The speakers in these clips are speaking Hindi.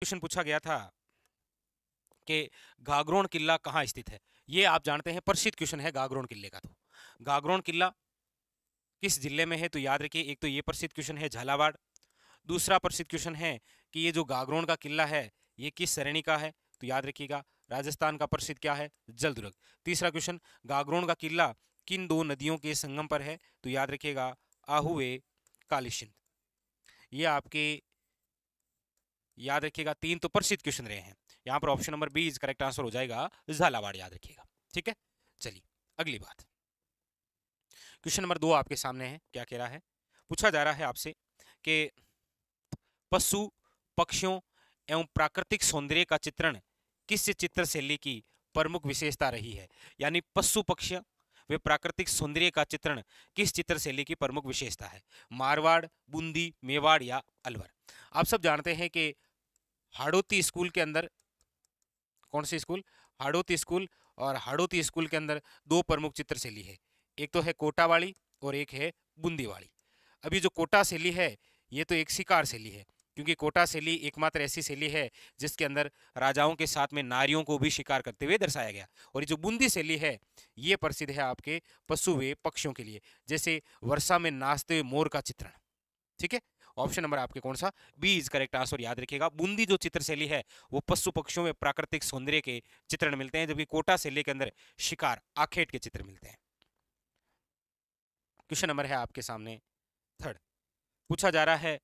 क्वेश्चन पूछा गया था कि गागरोन किला कहाँ स्थित है। ये आप जानते हैं, प्रसिद्ध क्वेश्चन है गागरोन किले का। तो गागरोन किला किस जिले में है, तो याद रखिए, एक तो ये प्रसिद्ध क्वेश्चन है झालावाड़। दूसरा प्रसिद्ध क्वेश्चन है कि ये जो गागरोन का किला है ये किस श्रेणी का है, तो याद रखिएगा राजस्थान का प्रसिद्ध क्या है, जलदुर्ग। तीसरा क्वेश्चन, गागरोन का किला किन दो नदियों के संगम पर है, तो याद रखिएगा आहुए कालीसिंध। ये आपके याद रखिएगा तीन तो प्रसिद्ध क्वेश्चन रहे हैं। यहाँ पर option number B is correct answer हो जाएगा, झालावाड़, याद रखिएगा। ठीक है, चलिए अगली बात। क्वेश्चन नंबर 2 आपके सामने है। क्या कह रहा है, पूछा जा रहा है आपसे कि पशु पक्षियों एवं प्राकृतिक सौंदर्य का चित्रण किस चित्र शैली की प्रमुख विशेषता रही है। यानी पशु पक्षी वे प्राकृतिक सौंदर्य का चित्रण किस चित्र शैली की प्रमुख विशेषता है। मारवाड़, बूंदी, मेवाड़ या अलवर। आप सब जानते हैं कि हाड़ौती स्कूल के अंदर, कौन सी स्कूल, हाड़ौती स्कूल, और हाड़ौती स्कूल के अंदर दो प्रमुख चित्र शैली है, एक तो है कोटा वाली और एक है बूंदी वाली। अभी जो कोटा शैली है ये तो एक शिकार शैली है, क्योंकि कोटा शैली एकमात्र ऐसी शैली है जिसके अंदर राजाओं के साथ में नारियों को भी शिकार करते हुए दर्शाया गया। और ये जो बूंदी शैली है ये प्रसिद्ध है आपके पशु व पक्षियों के लिए, जैसे वर्षा में नाचते हुए मोर का चित्रण। ठीक है, ऑप्शन नंबर आपके कौन सा, बी इज करेक्ट आंसर, याद रखिएगा। बूंदी जो चित्र शैली है वो पशु पक्षियों में प्राकृतिक सौंदर्य के चित्रण मिलते हैं, जबकि कोटा शैली के अंदर शिकार आखेट के चित्र मिलते हैं। क्वेश्चन नंबर है आपके सामने थर्ड। पूछा जा रहा है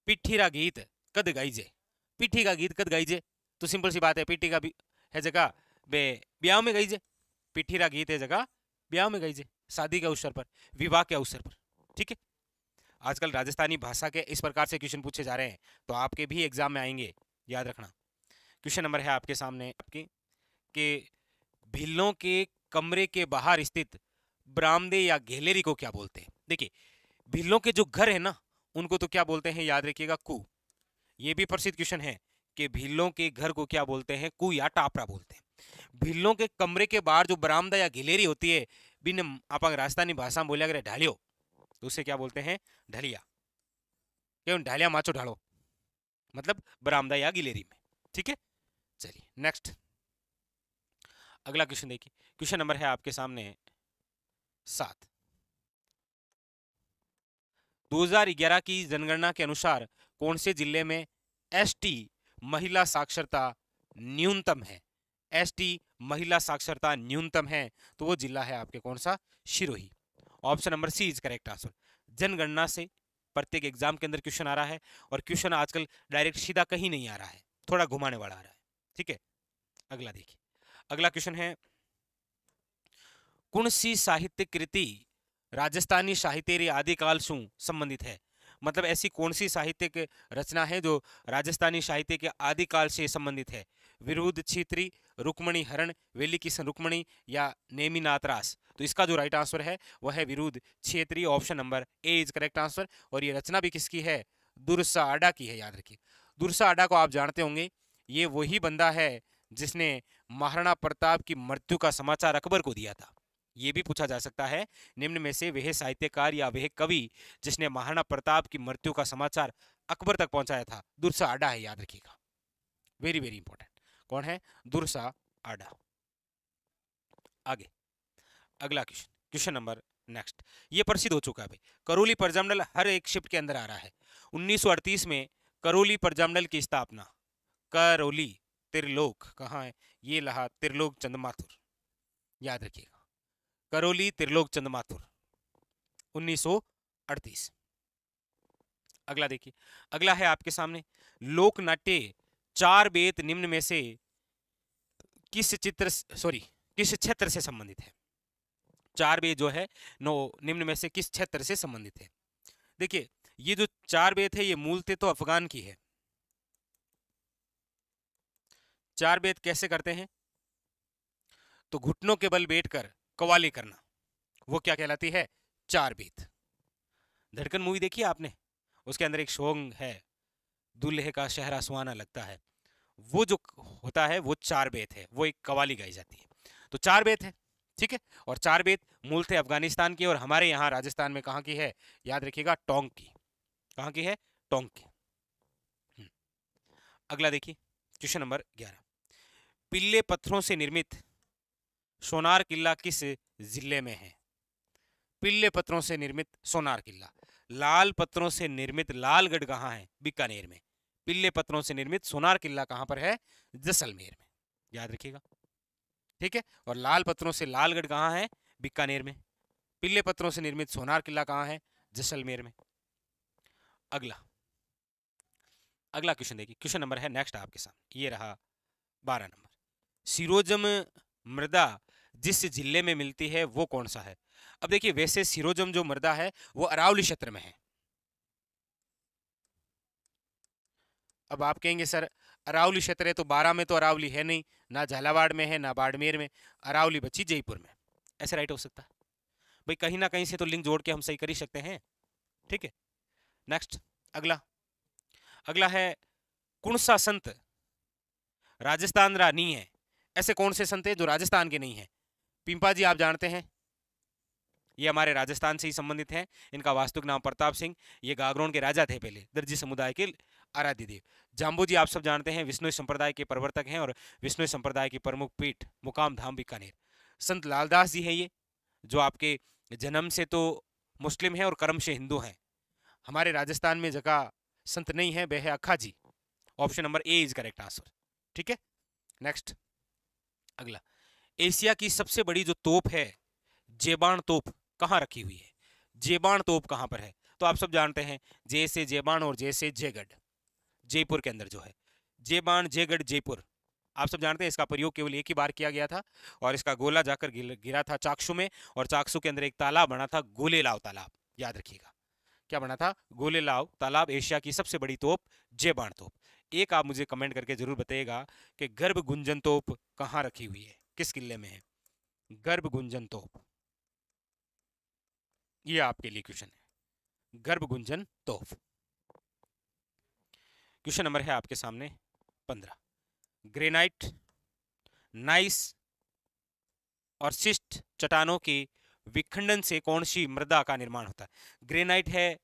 पिट्ठीरा गीत कद गाइजे। पिट्ठी का गीत कद गाइजे, तो सिंपल सी बात है, पिट्ठी का है जगह बे ब्याह में गाइजे। पिट्ठीरा गीत है जगह ब्याह में गाइजे, शादी के अवसर पर, विवाह के अवसर पर। ठीक है, आजकल राजस्थानी भाषा के इस प्रकार से क्वेश्चन पूछे जा रहे हैं तो आपके भी एग्जाम में आएंगे, याद रखना। क्वेश्चन नंबर है आपके सामने आपके कि भिल्लों के कमरे के बाहर स्थित बरामदे या गैलरी को क्या बोलते हैं। देखिए, भिल्लों के जो घर है ना उनको तो क्या बोलते हैं, याद रखिएगा कू। ये भी प्रसिद्ध क्वेश्चन है कि भिल्लों के घर को क्या बोलते हैं, कू या टापरा बोलते हैं। भिल्लों के कमरे के बाहर जो बरामदा या गैलरी होती है, बिन आप राजस्थानी भाषा में बोले अगर ढालियो तो उसे क्या बोलते हैं, ढलिया। क्यों, ढालिया माचो ढालो, मतलब बरामदा या गैलरी में। ठीक है, चलिए नेक्स्ट अगला क्वेश्चन देखिए। क्वेश्चन नंबर है आपके सामने 7। 2011 की जनगणना के अनुसार कौन से जिले में एसटी महिला साक्षरता न्यूनतम है। एसटी महिला साक्षरता न्यूनतम है तो वो जिला है आपके कौन सा, Sirohi. Option number C is correct answer. जनगणना से प्रत्येक एग्जाम के अंदर क्वेश्चन आ रहा है, और क्वेश्चन आजकल डायरेक्ट सीधा कहीं नहीं आ रहा है, थोड़ा घुमाने वाला आ रहा है। ठीक है, अगला देखिए। अगला क्वेश्चन है कौन सी साहित्य कृति राजस्थानी साहित्य आदिकाल से संबंधित है। मतलब ऐसी कौन सी साहित्यिक रचना है जो राजस्थानी साहित्य के आदिकाल से संबंधित है। विरुद्ध छित्री, रुक्मणी हरण, वेली किशन रुक्मणी या नेमिनाथ रास। तो इसका जो राइट आंसर है वह है विरुद्ध क्षेत्री, option number A is correct answer. और ये रचना भी किसकी है, दुर्सा आडा की है, याद रखिए। दुर्सा आडा को आप जानते होंगे, ये वही बंदा है जिसने महाराणा प्रताप की मृत्यु का समाचार अकबर को दिया था। ये भी पूछा जा सकता है निम्न में से वह साहित्यकार या वह कवि जिसने महाराणा प्रताप की मृत्यु का समाचार अकबर तक पहुंचाया था। दुर्सा आडा है, याद रखिएगा, वेरी वेरी इंपॉर्टेंट। कौन है, दुर्सा आडा। आगे अगला क्वेश्चन, क्वेश्चन नंबर नेक्स्ट। ये प्रसिद्ध हो चुका है भाई, करौली प्रजामंडल हर एक शिफ्ट के अंदर आ रहा है। 1938 में करौली प्रजामंडल की स्थापना, करौली त्रिलोक कहाँ है, ये रहा त्रिलोक चंद्रमाथुर, याद रखिएगा, करौली त्रिलोक चंद्रमाथुर 1938। अगला देखिए, अगला है आपके सामने लोक नाट्य चार बेत निम्न में से किस क्षेत्र से संबंधित है। चार बेत जो है नो निम्न में से किस क्षेत्र से संबंधित है। देखिए, ये जो चार बेत है ये मूलतः तो अफगान की है। चार बेत कैसे करते हैं, तो घुटनों के बल बैठकर कवाली करना, वो क्या कहलाती है, चार बेत। धड़कन मूवी देखी है आपने, उसके अंदर एक सॉन्ग है, दूल्हे का शहरा सुहाना लगता है, वो जो होता है वो चार बेत है, वो एक कवाली गाई जाती है। तो चार बेत है, ठीक है। और चार बेत मूलतः अफगानिस्तान की और हमारे यहाँ राजस्थान में कहाँ की है, याद रखिएगा, टोंक की। कहाँ की है, टोंक की। अगला देखिए, क्वेश्चन नंबर 11, पीले पत्थरों से निर्मित सोनार किला किस जिले में है? पीले पत्थरों से निर्मित सोनार किला। लाल पत्थरों से निर्मित लालगढ़ कहाँ है? बीकानेर में। पीले पत्थरों से निर्मित सोनार किला कहाँ पर है? जैसलमेर में, याद रखिएगा, ठीक है। और लाल पत्थरों से लालगढ़ कहाँ है? बीकानेर में। पीले पत्थरों से निर्मित सोनार किला कहाँ है? जैसलमेर में। अगला अगला क्वेश्चन देखिए, क्वेश्चन नंबर है नेक्स्ट आपके सामने, ये रहा 12 नंबर। सिरोजम मृदा जिस जिले में मिलती है वो कौन सा है? अब देखिए, वैसे सिरोजम जो मृदा है वो अरावली क्षेत्र में है। अब आप कहेंगे सर अरावली क्षेत्र है तो 12 में तो अरावली है नहीं, ना झालावाड़ में है ना बाड़मेर में, अरावली बची जयपुर में। ऐसे राइट हो सकता है भाई, कहीं ना कहीं से तो लिंक जोड़ के हम सही कर ही सकते हैं, ठीक है। नेक्स्ट अगला अगला है, कौन सा संत राजस्थान रा नहीं है? ऐसे कौन से संत है जो राजस्थान के नहीं है? पिंपा जी आप जानते हैं, ये हमारे राजस्थान से ही संबंधित हैं। इनका वास्तविक नाम प्रताप सिंह, ये गागरोन के राजा थे पहले, दर्जी समुदाय के आराध्य देव। जाम्बू जी आप सब जानते हैं, विष्णु संप्रदाय के प्रवर्तक हैं और विष्णु संप्रदाय की प्रमुख पीठ मुकाम धाम बीकानेर। संत लालदास जी हैं ये, जो आपके जन्म से तो मुस्लिम हैं और कर्म से हिंदू हैं। हमारे राजस्थान में जगह संत नहीं है, वह है अखा जी। Option number A is correct answer, ठीक है। नेक्स्ट अगला, एशिया की सबसे बड़ी जो तोप है, जेबान तोप, कहाँ रखी हुई है? जेबान तोप कहाँ पर है? तो आप सब जानते हैं, जे से जेबान और जे से जयगढ़, जयपुर के अंदर जो है जेबान जयगढ़ जयपुर। आप सब जानते हैं इसका प्रयोग केवल एक ही बार किया गया था और इसका गोला जाकर गिरा था चाकसू में, और चाकसू के अंदर एक तालाब बना था, गोलेलाव तालाब, याद रखिएगा। क्या बना था? गोलेलाव तालाब। एशिया की सबसे बड़ी तोप जेबान तोप। एक आप मुझे कमेंट करके जरूर बताइएगा कि गर्भ गुंजन तोप कहाँ रखी हुई है, किस किले में है? गर्भ गुंजन तोप, ये आपके लिए क्वेश्चन है, गर्भ गुंजन तोप। क्वेश्चन नंबर है आपके सामने 15, ग्रेनाइट, नाइस और शिस्ट चट्टानों के विखंडन से कौन सी मृदा का निर्माण होता है? ग्रेनाइट है,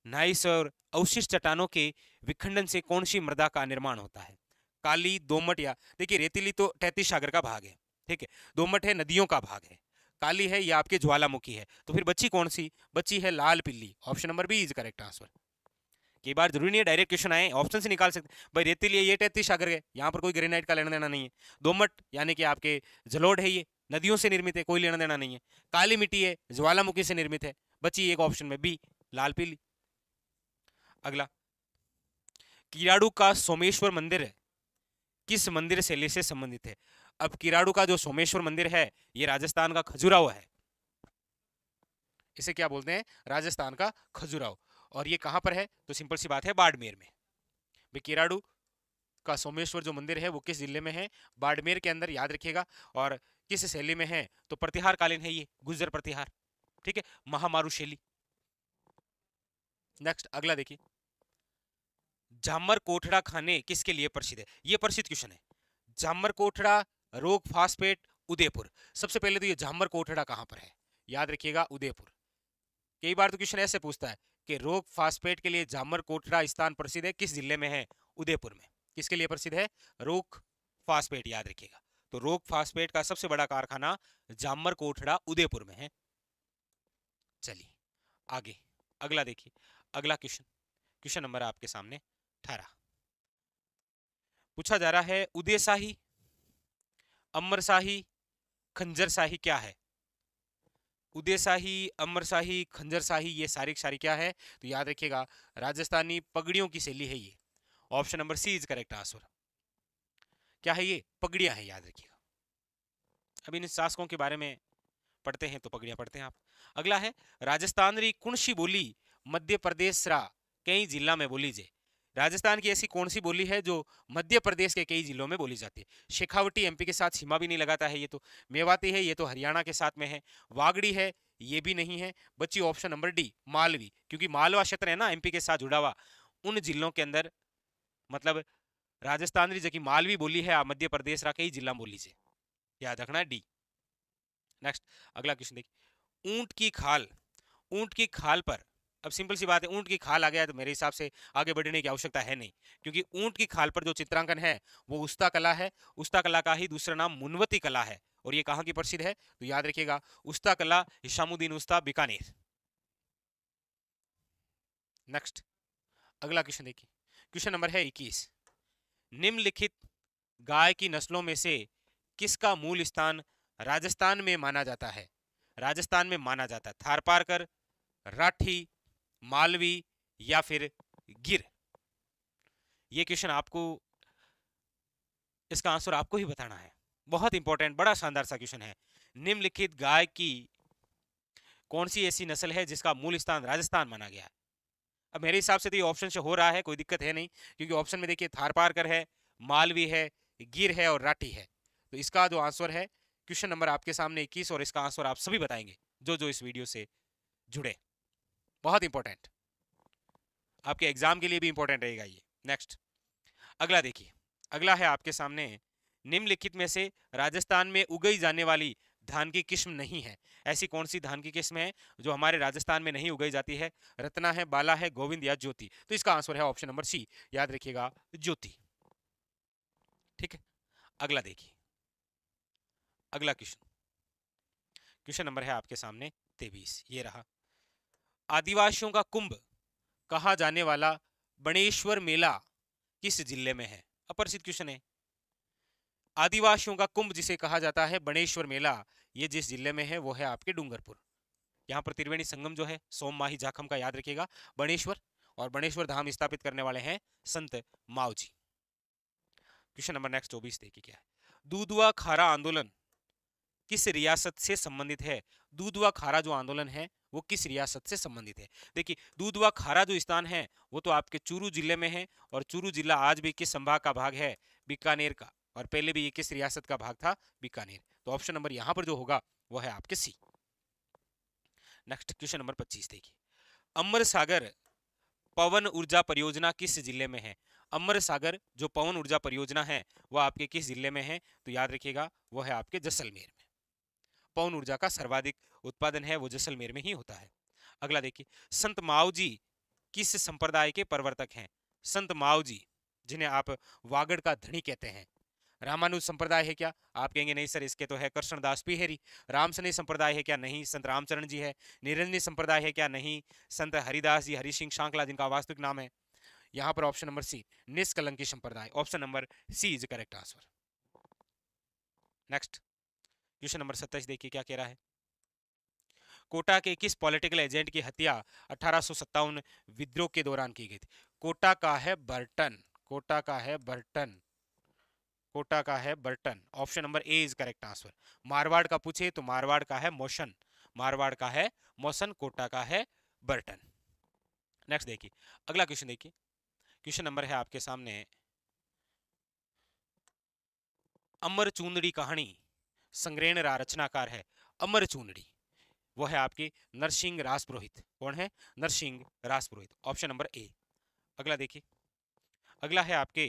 नाइस और अवशिष्ट चट्टानों के विखंडन से कौन सी मृदा का निर्माण होता है? काली, दोमट, या देखिए रेतीली तो 33 सागर का भाग है, ठीक है। दोमट है नदियों का भाग है, काली है ये आपके ज्वालामुखी है, तो फिर बची कौन सी? बची है लाल पीली। Option number B is correct answer. कई बार जरूरी नहीं है डायरेक्ट क्वेश्चन आए, ऑप्शन से निकाल सकते भाई। रेतीली है ये 33 सागर है, यहाँ पर कोई ग्रेनाइट का लेना देना नहीं है। दोमट यानी कि आपके जलोढ़ है, ये नदियों से निर्मित है, कोई लेना देना नहीं है। काली मिट्टी है, ज्वालामुखी से निर्मित है, बची एक ऑप्शन में बी, लाल पीली। अगला, किराड़ू का सोमेश्वर मंदिर किस मंदिर शैली से संबंधित है? अब किराड़ू का जो सोमेश्वर मंदिर है ये राजस्थान का खजुराहो है, इसे क्या बोलते हैं? राजस्थान का खजुराहो। और ये कहां पर है? तो सिंपल सी बात है, बाड़मेर में। भाई किराड़ू का सोमेश्वर जो मंदिर है वो किस जिले में है? बाड़मेर के अंदर, याद रखिएगा। और किस शैली में है? तो प्रतिहार कालीन है ये, गुर्जर प्रतिहार, ठीक है, महामारू शैली। नेक्स्ट अगला देखिए, जामर कोठड़ा खाने किसके लिए प्रसिद्ध है? ये प्रसिद्ध क्वेश्चन है। जामर कोठड़ा, रोग फास्फेट, उदयपुर। सबसे पहले तो ये जामर कोठड़ा कहां पर है? याद रखिएगा उदयपुर। कई बार तो क्वेश्चन ऐसे पूछता है कि रोग फास्फेट के लिए जामर कोठड़ा स्थान प्रसिद्ध है, किस जिले में है? उदयपुर में। किसके लिए प्रसिद्ध है? रोग फास्फेट, याद रखिएगा। तो रोग फास्फेट का सबसे बड़ा कारखाना जामर कोठड़ा उदयपुर में है। चलिए आगे अगला देखिए, अगला क्वेश्चन, क्वेश्चन नंबर आपके सामने 18 पूछा जा रहा है, उदयशाही, अमरशाही, खंजरशाही क्या है? उदयशाही, अमरशाही, खंजरशाही, ये सारी सारी क्या है? तो याद रखिएगा, राजस्थानी पगड़ियों की शैली है ये। Option number C is correct answer. क्या है ये? पगड़ियां हैं, याद रखिएगा। अब इन शासकों के बारे में पढ़ते हैं तो पगड़ियां पढ़ते हैं आप। अगला है, राजस्थान री कुणसी बोली मध्य प्रदेश रा कई जिला में बोली जाए। राजस्थान की ऐसी कौन सी बोली है जो मध्य प्रदेश के कई जिलों में बोली जाती है? शेखावटी एमपी के साथ सीमा भी नहीं लगाता है ये तो। मेवाती है, ये तो हरियाणा के साथ में है। वागड़ी है, ये भी नहीं है। बची ऑप्शन नंबर डी, मालवी, क्योंकि मालवा क्षेत्र है ना एमपी के साथ जुड़ा हुआ, उन जिलों के अंदर मतलब राजस्थान री जबकि मालवी बोली है मध्य प्रदेश रा कई जिला बोली से, याद रखना डी। नेक्स्ट अगला क्वेश्चन देखिए, ऊंट की खाल, ऊंट की खाल पर अब सिंपल सी बात है, ऊंट की खाल आ गया तो मेरे हिसाब से आगे बढ़ने की आवश्यकता है नहीं, क्योंकि ऊंट की खाल पर जो चित्रांकन है वो उस्ता कला है। उस्ता कला का ही दूसरा नाम मुनवती कला है, और ये कहाँ की प्रसिद्ध है तो याद रखिएगा, उस्ता कला, हिशामुद्दीन उस्ता, बीकानेर। नेक्स्ट अगला क्वेश्चन देखिए, क्वेश्चन नंबर है 21। निम्नलिखित गाय की नस्लों में से किसका मूल स्थान राजस्थान में माना जाता है? राजस्थान में माना जाता है, थारपारकर, राठी, मालवी या फिर गिर। ये क्वेश्चन आपको, इसका आंसर आपको ही बताना है। बहुत इंपॉर्टेंट, बड़ा शानदार सा क्वेश्चन है। निम्नलिखित गाय की कौन सी ऐसी नस्ल है जिसका मूल स्थान राजस्थान माना गया है? अब मेरे हिसाब से तो ये ऑप्शन से हो रहा है, कोई दिक्कत है नहीं, क्योंकि ऑप्शन में देखिए थारपारकर है, मालवी है, गिर है और राठी है। तो इसका जो आंसर है, क्वेश्चन नंबर आपके सामने 21, और इसका आंसर आप सभी बताएंगे जो जो इस वीडियो से जुड़े। बहुत इंपॉर्टेंट, आपके एग्जाम के लिए भी इंपॉर्टेंट रहेगा ये। नेक्स्ट अगला देखिए, अगला है आपके सामने, निम्नलिखित में से राजस्थान में उगाई जाने वाली धान की किस्म नहीं है। ऐसी कौन सी धान की किस्म है जो हमारे राजस्थान में नहीं उगाई जाती है? रत्ना है, बाला है, गोविंद या ज्योति। तो इसका आंसर है ऑप्शन नंबर सी, याद रखिएगा, ज्योति। ठीक है, अगला देखिए, अगला क्वेश्चन, क्वेश्चन नंबर है आपके सामने 23, ये रहा। आदिवासियों का कुंभ कहा जाने वाला बणेश्वर मेला किस जिले में है? अप्रसिद्ध क्वेश्चन है। आदिवासियों का कुंभ जिसे कहा जाता है बणेश्वर मेला, ये जिस जिले में है वो है आपके डूंगरपुर। यहाँ पर त्रिवेणी संगम जो है सोम माही जाखम का, याद रखिएगा, बणेश्वर, और बणेश्वर धाम स्थापित करने वाले हैं संत माव जी। क्वेश्चन नंबर नेक्स्ट 24 देखिए क्या है। दूधवा खारा आंदोलन किस रियासत से संबंधित है? दूधवा खारा जो आंदोलन है वो किस रियासत से संबंधित है? देखिए, दूधवा खारा जो स्थान है वो तो आपके चूरू जिले में है, और चूरू जिला आज भी किस संभाग का भाग है? बीकानेर का, और पहले भी ये किस रियासत का भाग था? बीकानेर। तो ऑप्शन नंबर यहां पर जो होगा वो है आपके सी। नेक्स्ट क्वेश्चन नंबर 25 देखिए, अमर सागर पवन ऊर्जा परियोजना किस जिले में है? अमर सागर जो पवन ऊर्जा परियोजना है वह आपके किस जिले में है? तो याद रखिएगा, वो है आपके जैसलमेर में। पवन ऊर्जा का सर्वाधिक उत्पादन है वो जैसलमेर में ही होता है। अगला देखिए, संत माव जी किस संप्रदाय के प्रवर्तक हैं? संत माव जी, जिन्हें आप वागड़ का धनी कहते हैं, रामानुज संप्रदाय है क्या? आप कहेंगे नहीं सर, इसके तो है कृष्णदास पिहेरी। रामसनी संप्रदाय है क्या? नहीं। संत रामचरण जी है। निरंजनी संप्रदाय है क्या? नहीं। संत हरिदास जी, हरि सिंह शांकला जिनका वास्तविक नाम है। यहाँ पर ऑप्शन नंबर सी, निष्कलंकी संप्रदाय, option number C is correct answer. Next question number 27 देखिए क्या कह रहा है। कोटा के किस पॉलिटिकल एजेंट की हत्या 1857 विद्रोह के दौरान की गई थी? कोटा का है बर्टन, कोटा का है बर्टन, कोटा का है Burton, option number A is correct answer. Marwar का पूछे तो मारवाड़ का है मोशन, मारवाड़ का है मोशन, कोटा का है बर्टन। नेक्स्ट देखिए, अगला क्वेश्चन देखिए, क्वेश्चन नंबर है आपके सामने, अमर चूंदड़ी कहानी संग्रहण रचनाकार है। अमर चूंदड़ी वो है आपके नरसिंह राजपुरोहित। कौन है? नरसिंह राजपुरोहित, ऑप्शन नंबर ए। अगला देखिए, अगला है आपके,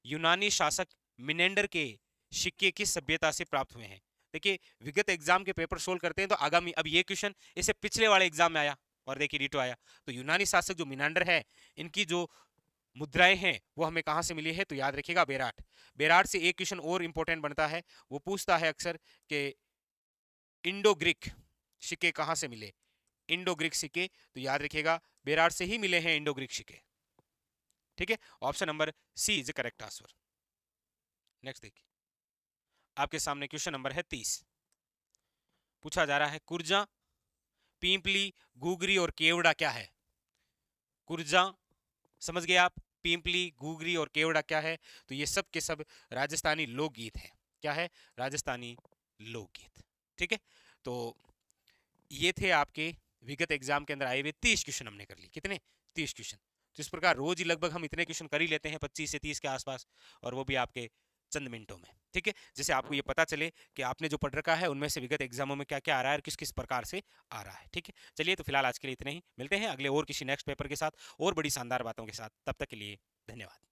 यूनानी शासक मिनेंडर के सिक्के किस सभ्यता से प्राप्त हुए हैं? देखिए, विगत एग्जाम के पेपर सोल्व करते हैं तो आगामी, अब ये क्वेश्चन इससे पिछले वाले एग्जाम में आया और देखिए डिटो आया। तो यूनानी शासक जो मिनेंडर है, इनकी जो मुद्राएं हैं वो हमें कहां से मिली है? तो याद रखिएगा, बेराट। बेराट से एक क्वेश्चन और इंपॉर्टेंट बनता है, वो पूछता है अक्सर कि इंडो ग्रीक सिक्के कहां से मिले? इंडो ग्रीक सिक्के, तो याद रखिएगा बेराट से ही मिले हैं इंडो ग्रीक सिक्के। ठीक है, option number C is correct answer. Next देखिए, आपके सामने क्वेश्चन नंबर है 30, पूछा जा रहा है कुर्जा, पींपली, घुघरी और केवड़ा क्या है? कुर्जा समझ गए आप, पींपली, घुघरी और केवड़ा क्या है? तो ये सब के सब राजस्थानी लोकगीत है। क्या है? राजस्थानी लोकगीत। ठीक है, तो ये थे आपके विगत एग्जाम के अंदर आए हुए 30 क्वेश्चन हमने कर लिए। कितने? 30 क्वेश्चन। तो इस प्रकार रोज ही लगभग हम इतने क्वेश्चन कर ही लेते हैं, 25 से 30 के आसपास, और वो भी आपके चंद मिनटों में। ठीक है, जैसे आपको ये पता चले कि आपने जो पढ़ रखा है उनमें से विगत एग्जामों में क्या क्या आ रहा है और किस किस प्रकार से आ रहा है। ठीक है, चलिए तो फिलहाल आज के लिए इतने ही, मिलते हैं अगले और किसी नेक्स्ट पेपर के साथ और बड़ी शानदार बातों के साथ। तब तक के लिए धन्यवाद।